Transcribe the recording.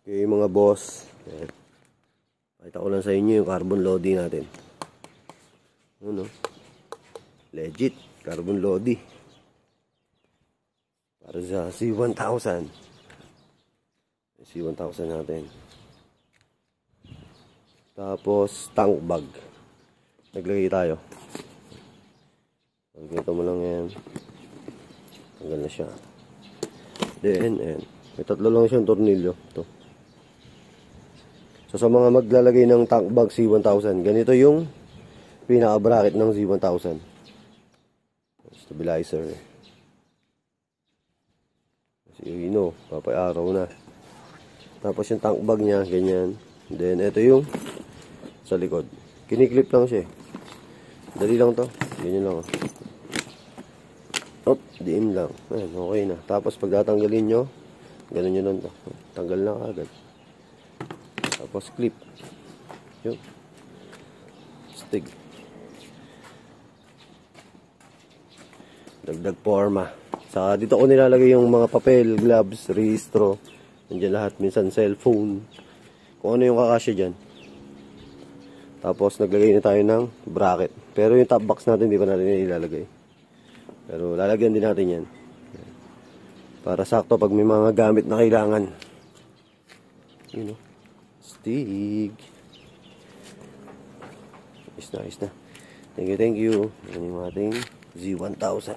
Okay mga boss, pakita ko lang sa inyo yung carbon lodi natin. Ano? Legit carbon lodi para sa C1000. C1000 natin. Tapos tank bag, naglagay tayo. Pagkita mo lang yan, tanggal na siya. Then may tatlo lang siyang tornilyo to. So sa mga maglalagay ng tank bag C1000, ganito yung pinaka-bracket ng C1000. Stabilizer. Kasi you know, papay-araw na. Tapos yung tank bag niya, ganyan. Then ito yung sa likod. Kiniklip lang siya. Dali lang to. Ganyan lang. Op, diin lang. Ayan, okay na. Tapos pag tatanggalin nyo, ganun nyo lang to. Tanggal na agad. Tapos clip. Yun. Stig. Dagdag forma. Saka dito ko nilalagay yung mga papel, gloves, rehistro. Nandiyan lahat. Minsan cellphone. Kung ano yung kakasya dyan. Tapos naglagay na tayo ng bracket. Pero yung top box natin, hindi pa natin ilalagay. Pero lalagyan din natin yan. Para sakto pag may mga gamit na kailangan. You know. Stig. Ayos na, ayos na. Thank you, thank you. Yan yung ating Z1000.